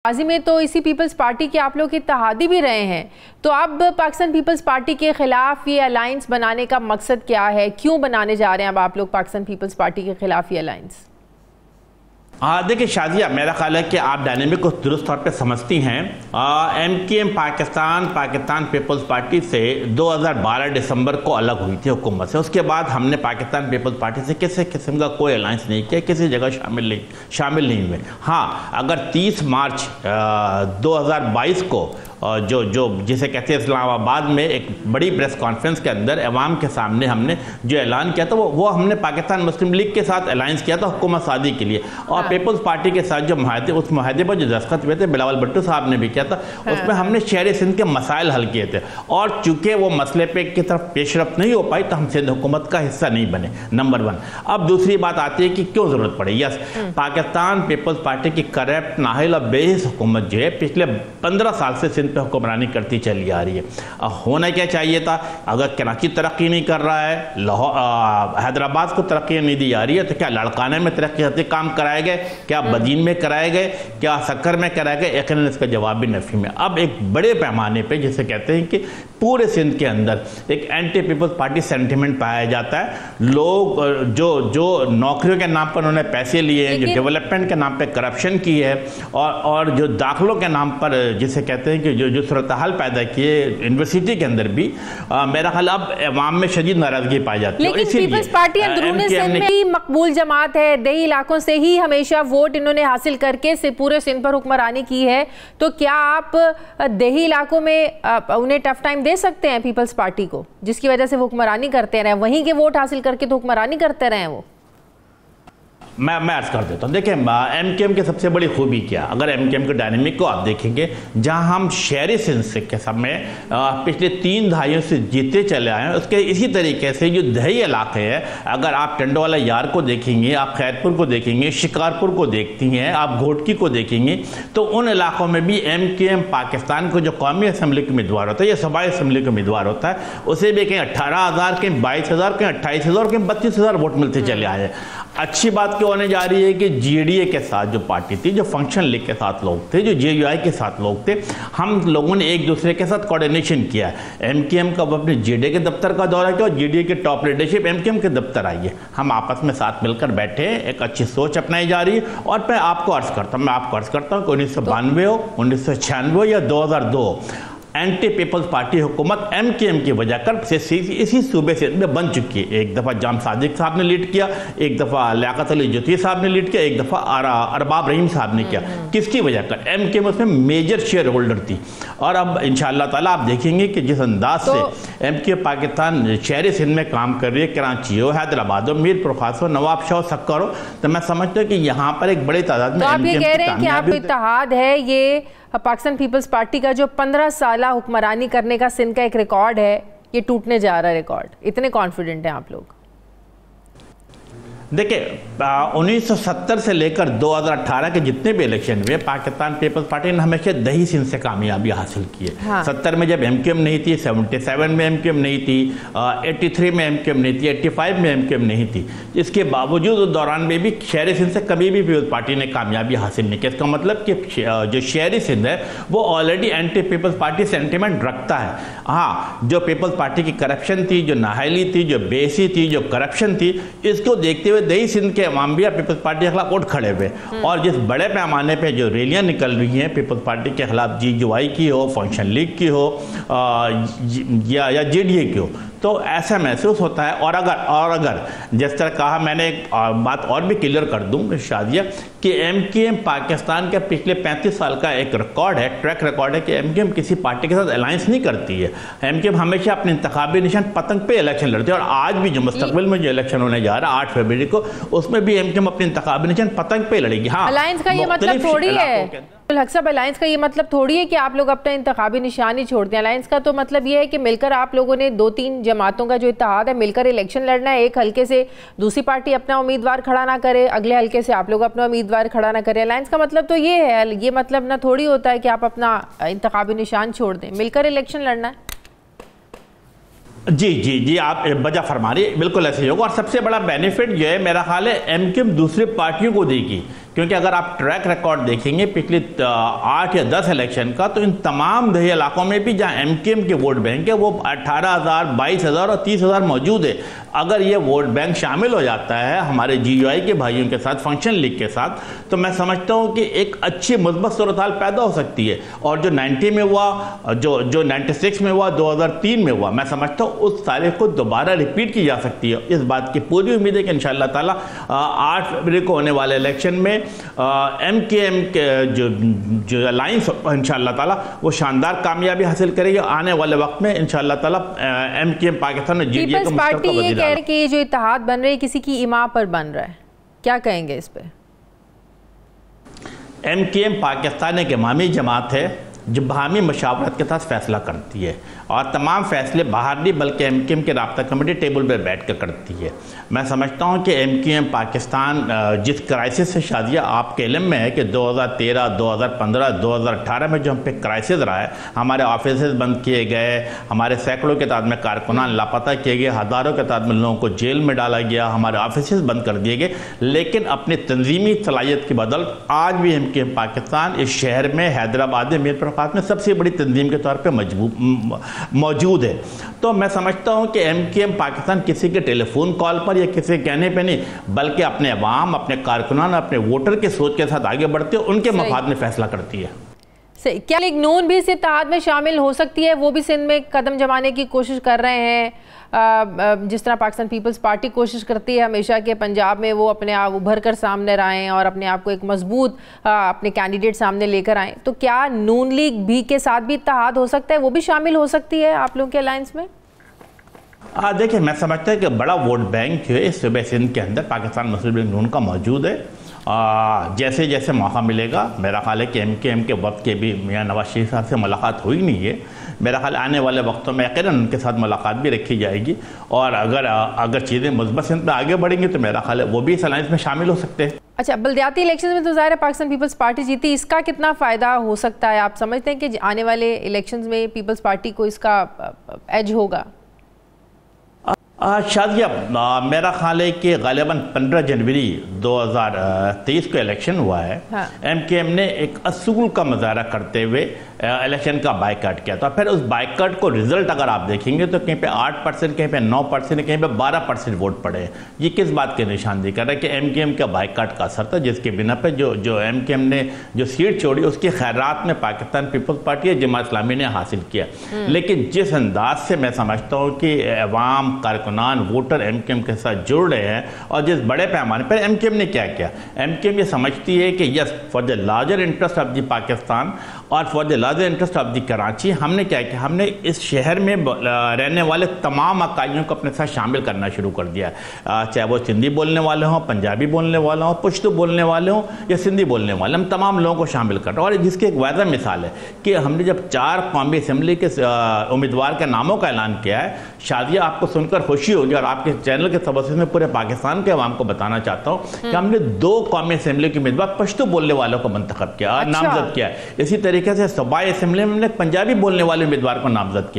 ماضی میں تو اسی پیپلز پارٹی کے آپ لوگ اتحادی بھی رہے ہیں، تو اب پاکستان پیپلز پارٹی کے خلاف یہ الائنس بنانے کا مقصد کیا ہے؟ کیوں بنانے جا رہے ہیں اب آپ لوگ پاکستان پیپلز پارٹی کے خلاف یہ الائنس؟ دیکھیں شازیہ، میرا خیال ہے کہ آپ ڈائنامک کو درست طور پہ سمجھتی ہیں۔ M Q M Pakistan Peoples Party سے 2012 دسمبر کو الگ ہوئی تھی حکومت سے۔ اس کے بعد ہم نے پاکستان پیپلز پارٹی سے کسی قسم کا کوئی الائنس نہیں کیا، کسی جگہ شامل نہیں ہوئے۔ ہاں، اگر 30 مارچ 2022 کو جو جسے کہتے ہیں اسلام آباد میں ایک بڑی پریس کانفرنس کے اندر عوام کے سامنے ہم نے جو اعلان کیا تھا وہ ہم نے پاکستان مسلم لیگ کے ساتھ الائنس کیا تھا حکومت سازی کے لیے، اور پیپلز پارٹی کے ساتھ جو معاہدے، اس معاہدے پر جو دستخط ہوئے تھے بلاول بھٹو صاحب نے بھی کیا تھا، اس میں ہم نے شہر سندھ کے مسائل حل کیے تھے، اور چونکہ وہ مسئلے پہ کی طرف پیش رفت نہیں ہو پائی تو ہم سندھ حکومت کا حصہ نہیں بنے، نمبر 1۔ اب دوسری بات آتی ہے کہ کیوں ضرورت پڑی؟ یس، پاکستان پیپلز پارٹی کی کرپٹ، نااہل اور بے حس حکومت جو ہے پچھلے 15 سال سے سندھ پہ حکمرانی کرتی چلی آ رہی ہے۔ ہونا کیا چاہیے تھا؟ اگر کراچی ترقی نہیں کر رہا ہے، حیدرآباد کو ترقی نہیں دی جا رہی ہے، تو کیا لڑکانے میں ترقیاتی کام کرائے گئے؟ کیا بدین میں کرائے گئے؟ کیا سکر میں کرائے گئے؟ یقیناً اس کا جواب بھی نفی میں۔ اب ایک بڑے پیمانے پہ جسے کہتے ہیں کہ پورے سندھ کے اندر ایک اینٹی پیپلز پارٹی سینٹیمنٹ پایا جاتا ہے۔ لوگ جو نوکریوں کے نام پر انہوں نے پیسے لیے ہیں، جو ڈیولپمنٹ کے نام پہ کرپشن کی ہے، اور جو داخلوں کے نام پر جسے کہتے ہیں کہ جو صورتحال پیدا کیے یونیورسٹی کے اندر بھی، میرا خیال اب عوام میں شدید ناراضگی پائی جاتی ہے۔ لیکن پیپلز پارٹی اندرون سندھ میں ہی مقبول جماعت ہے، دیہی علاقوں سے ہی ہمیشہ ووٹ انہوں نے حاصل کر کے پورے سندھ پر حکمرانی کی ہے، تو کیا آپ دیہی علاقوں میں انہیں ٹف ٹائم دے سکتے ہیں پیپلز پارٹی کو، جس کی وجہ سے وہ حکمرانی کرتے رہے، وہیں کے ووٹ حاصل کر کے تو حکمرانی کرتے رہے وہ؟ میں عرض کر دیتا ہوں، دیکھیں ایم کیو ایم کی سب سے بڑی خوبی کیا؟ اگر ایم کیو ایم کے ڈائنامک کو آپ دیکھیں گے، جہاں ہم شہری سندھ کے سب میں پچھلے 3 دہائیوں سے جیتے چلے آئے ہیں، اس کے اسی طریقے سے جو دیہی علاقے ہیں، اگر آپ ٹنڈو والا یار کو دیکھیں گے، آپ خیرپور کو دیکھیں گے، شکارپور کو دیکھتی ہیں، آپ گھوٹکی کو دیکھیں گے، تو ان علاقوں میں بھی ایم کیو ایم پاکستان کو جو قومی اسمبلی کا امیدوار ہوتا ہے یا صوبائی اسمبلی کا امیدوار ہوتا ہے، اسے بھی کہیں 18,000 کہیں 22,000 کہیں 28,000 کہیں 32,000 ووٹ ملتے چلے آئے ہیں۔ اچھی بات کیوں ہونے جا رہی ہے کہ جی ڈی اے کے ساتھ جو پارٹی تھی، جو فنکشن لیگ کے ساتھ لوگ تھے، جو جے یو آئی کے ساتھ لوگ تھے، ہم لوگوں نے ایک دوسرے کے ساتھ کوارڈینیشن کیا ہے۔ ایم کیو ایم کا اپنے جے ڈی اے کے دفتر کا دورہ کیا، اور جے ڈی اے کے top leadership M Q M کے دفتر آئی ہے، ہم آپس میں ساتھ مل کر بیٹھے ہیں، ایک اچھی سوچ اپنائی جا رہی ہے۔ اور میں آپ کو عرض کرتا ہوں کہ 1992 ہو، 1996 ہو یا 2002 ہو، اینٹی پیپلز پارٹی حکومت ایم کیو ایم کی وجہ کر اسی صوبے سے بن چکی ہے۔ ایک دفعہ جام صادق صاحب نے لیڈ کیا، ایک دفعہ لیاقت علی جوتی صاحب نے لیڈ کیا، ایک دفعہ ارباب رحیم صاحب نے کیا۔ کس کی وجہ کر؟ ایم کیو ایم اس میں میجر شیئر ہولڈر تھی، اور اب انشاءاللہ تعالیٰ آپ دیکھیں گے کہ جس انداز سے ایم کیو پاکستان شہر سندھ میں کام کر رہی ہے، کراچی ہو، حیدرآباد ہو، میر پرخاص ہو، نواب شاہ ہو، سکر ہو، تو میں سمجھتا ہوں کہ یہاں پر ایک بڑی تعداد میں آپ یہ کہہ رہے ہیں کہ آپ اتحاد ہے، یہ پاکستان پیپلز پارٹی کا جو 15 سالہ حکمرانی کرنے کا سندھ کا ایک ریکارڈ ہے، یہ ٹوٹنے جا رہا ہے ریکارڈ، اتنے کانفیڈنٹ ہیں آپ لوگ؟ دیکھیں 1970 سے لے کر 2018 کے جتنے بھی الیکشن ہوئے، پاکستان پیپلز پارٹی نے ہمیشہ دیہی سندھ سے کامیابی حاصل کی ہے۔ 70 میں جب ایم کیو ایم نہیں تھی، 77 میں ایم کیو ایم نہیں تھی، 83 میں ایم کیو ایم نہیں تھی، 85 میں ایم کیو ایم نہیں تھی، اس کے باوجود اس دوران میں بھی شہری سندھ سے کبھی بھی پیپلز پارٹی نے کامیابی حاصل نہیں کی۔ اس کا مطلب کہ جو شہری سندھ ہے وہ already anti Peoples Party sentiment رکھتا ہے۔ ہاں، جو پیپلز پارٹی کی کرپشن تھی، جو نااہلی تھی، جو بیسی تھی، جو کرپشن تھی، اس کو دیکھتے ہوئے دیہی سندھ کے عوام بھی پیپلز پارٹی کے خلاف اٹھ کھڑے ہوئے، اور جس بڑے پیمانے پہ جو ریلیاں نکل رہی ہیں پیپلز پارٹی کے خلاف، جی یو آئی کی ہو، فنکشن لیگ کی ہو، یا جے ڈی اے کی ہو، تو ایسا محسوس ہوتا ہے۔ اور اگر جس طرح کہا، میں نے ایک بات اور بھی کلیئر کر دوں شادیہ، کہ ایم کیو ایم پاکستان کے پچھلے 35 سال کا ایک ریکارڈ ہے، ٹریک ریکارڈ ہے، کہ ایم کیو ایم کسی پارٹی کے ساتھ الائنس نہیں کرتی ہے۔ ایم کیو ایم ہمیشہ اپنے انتخابی نشان پتنگ پہ الیکشن لڑتی ہے، اور آج بھی جو مستقبل میں جو الیکشن ہونے جا رہا ہے 8 فروری کو، اس میں بھی ایم کیو ایم اپنے انتخابی نشان پتنگ پہ لڑے گی۔ ہاں، الائنس کا یہ مطلب تھوڑی ہے الحق صاحب، الائنس کا یہ مطلب تھوڑی ہے کہ آپ لوگ اپنا انتخابی نشان ہی چھوڑ دیں۔ الائنس کا تو مطلب یہ ہے کہ مل کر آپ لوگوں نے 2-3 جماعتوں کا جو اتحاد ہے، مل کر الیکشن لڑنا ہے، ایک حلقے سے دوسری پارٹی اپنا امیدوار کھڑا نہ کرے، اگلے حلقے سے آپ لوگ اپنا امیدوار کھڑا نہ کرے۔ الائنس کا مطلب تو یہ ہے، یہ مطلب نہ تھوڑی ہوتا ہے کہ آپ اپنا انتخابی نشان چھوڑ دیں، مل کر الیکشن لڑنا ہے۔ جی آپ بجا فرما رہی ہے، بالکل ایسے ہی ہوگا۔ اور سب سے بڑا بینیفٹ جو ہے میرا خیال ہے ایم کیو ایم دوسرے پارٹیوں کو دے گی، کیونکہ اگر آپ ٹریک ریکارڈ دیکھیں گے پچھلی 8 یا 10 الیکشن کا، تو ان تمام دیہی علاقوں میں بھی جہاں ایم کیو ایم کے ووٹ بینک ہے وہ 18,000 22,000 اور 30,000 موجود ہے۔ اگر یہ ووٹ بینک شامل ہو جاتا ہے ہمارے جی یو آئی کے بھائیوں کے ساتھ، فنکشن لیگ کے ساتھ، تو میں سمجھتا ہوں کہ ایک اچھی مثبت صورتحال پیدا ہو سکتی ہے۔ اور جو 90 میں ہوا، جو 96 میں ہوا، 2003 میں ہوا، میں سمجھتا ہوں اس تاریخ کو دوبارہ ریپیٹ کی جا سکتی ہے۔ اس بات کی پوری امید ہے کہ انشاءاللہ تعالیٰ 8 فروری کو ہونے والے الیکشن میں ایم کے ایم کے جو الائنس انشاءاللہ تعالیٰ وہ شاندار کامیابی حاصل کرے گی۔ آنے والے وقت میں انشاءاللہ تعالیٰ ایم کے ایم پاکستان میں جی ڈی اے کا مشترکہ وزیر اعلیٰ۔ کہہ رہے کہ یہ جو اتحاد بن رہے کسی کی ایما پر بن رہا ہے، کیا کہیں گے اس پہ؟ ایم کے ایم پاکستان ایک امامی جماعت ہے جو باہمی مشاورت کے ساتھ فیصلہ کرتی ہے، اور تمام فیصلے باہر نہیں بلکہ ایم کیو ایم کے رابطہ کمیٹی ٹیبل پہ بیٹھ کر کرتی ہے۔ میں سمجھتا ہوں کہ ایم کیو ایم پاکستان جس کرائسس سے شادیہ آپ کے علم میں ہے کہ 2013 2015 2018 میں جو ہم پہ کرائسس رہا ہے، ہمارے آفیسز بند کیے گئے، ہمارے سینکڑوں کے تعداد میں کارکنان لاپتہ کیے گئے، ہزاروں کے تعداد میں لوگوں کو جیل میں ڈالا گیا، ہمارے آفیسز بند کر دیے گئے، لیکن اپنی تنظیمی صلاحیت کی بدولت آج بھی ایم کیو ایم پاکستان اس شہر میں حیدرآباد میں میر پرخاص میں سب سے بڑی تنظیم کے طور پہ موجود ہے۔ تو میں سمجھتا ہوں کہ ایم کیو ایم پاکستان کسی کے ٹیلی فون کال پر یا کسی کہنے پہ نہیں بلکہ اپنے عوام، اپنے کارکنان، اپنے ووٹر کے سوچ کے ساتھ آگے بڑھتے ہیں، ان کے مفاد میں فیصلہ کرتی ہے۔ کیا لیگ نون بھی اس اتحاد میں شامل ہو سکتی ہے؟ وہ بھی سندھ میں قدم جمانے کی کوشش کر رہے ہیں، جس طرح پاکستان پیپلز پارٹی کوشش کرتی ہے ہمیشہ کہ پنجاب میں وہ اپنے آپ ابھر کر سامنے رہیں اور اپنے آپ کو ایک مضبوط اپنے کینڈیڈیٹ سامنے لے کر آئیں، تو کیا نون لیگ بھی کے ساتھ بھی اتحاد ہو سکتا ہے؟ وہ بھی شامل ہو سکتی ہے آپ لوگوں کے الائنس میں؟ دیکھیں، میں سمجھتا ہوں کہ بڑا ووٹ بینک جو ہے اس صوبہ سندھ کے اندر پاکستان مسلم لیگ نون کا موجود ہے۔ جیسے جیسے موقع ملے گا، میرا خیال ہے کہ ایم کے ایم کے وقت کے بھی میاں نواز شریف صاحب سے ملاقات ہوئی نہیں ہے، میرا خیال آنے والے وقتوں میں یقیناً ان کے ساتھ ملاقات بھی رکھی جائے گی، اور اگر چیزیں مثبت سمت میں آگے بڑھیں گی تو میرا خیال ہے وہ بھی اس الائنس میں شامل ہو سکتے ہیں۔ اچھا، بلدیاتی الیکشنز میں تو ظاہر ہے پاکستان پیپلز پارٹی جیتی، اس کا کتنا فائدہ ہو سکتا ہے؟ آپ سمجھتے ہیں کہ آنے والے الیکشنز میں پیپلز پارٹی کو اس کا ایج ہوگا؟ شادیہ، میرا خیال ہے کہ غالباً 15 جنوری 2023 کو الیکشن ہوا ہے، ایم کے ایم نے ایک اصول کا مظاہرہ کرتے ہوئے الیکشن کا بائیکاٹ کیا تھا۔ پھر اس بائیکاٹ کو رزلٹ اگر آپ دیکھیں گے تو کہیں پہ 8%، کہیں پہ 9%، کہیں پہ 12% ووٹ پڑے۔ یہ کس بات کی نشاندہی کر رہا ہے کہ ایم کے ایم کا بائیکاٹ کا اثر تھا، جس کے بنا پہ جو ایم کے ایم نے جو سیٹ چھوڑی اس کی خیرات میں پاکستان پیپلز پارٹی جماعت اسلامی نے حاصل کیا۔ لیکن جس انداز سے میں سمجھتا ہوں کہ عوام، کارکنان، ووٹر ایم کے ایم کے ساتھ جڑ رہے ہیں، اور جس بڑے پیمانے پر ایم کے ایم نے کیا کیا، ایم کے ایم یہ سمجھتی ہے کہ yes for the larger interest of the Pakistan اور for the larger interest of the Karachi, ہم نے کیا کیا، ہم نے اس شہر میں رہنے والے تمام اکائیوں کو اپنے ساتھ شامل کرنا شروع کر دیا، چاہے وہ سندھی بولنے والے ہوں، پنجابی بولنے والے ہوں، پشتو بولنے والے ہوں یا سندھی بولنے والے، ہم تمام لوگوں کو شامل کر رہے ہیں۔ اور جس کی ایک واضح مثال ہے کہ ہم نے جب 4 قومی اسمبلی کے امیدوار کے ناموں کا اعلان کیا ہے، شادیہ آپ کو سن کر خوشی ہوگی اور آپ کے چینل کے سبب میں پورے پاکستان کے عوام کو بتانا چاہتا ہوں کہ ہم نے 2 قومی اسمبلی کے امیدوار پشتو بولنے والوں کو منتخب کیا، نامزد کیا ہے۔ اسی طریقے سے صوبائی اسمبلی میں ہم نے پنجابی بولنے والے امیدوار کو نامزد کیا۔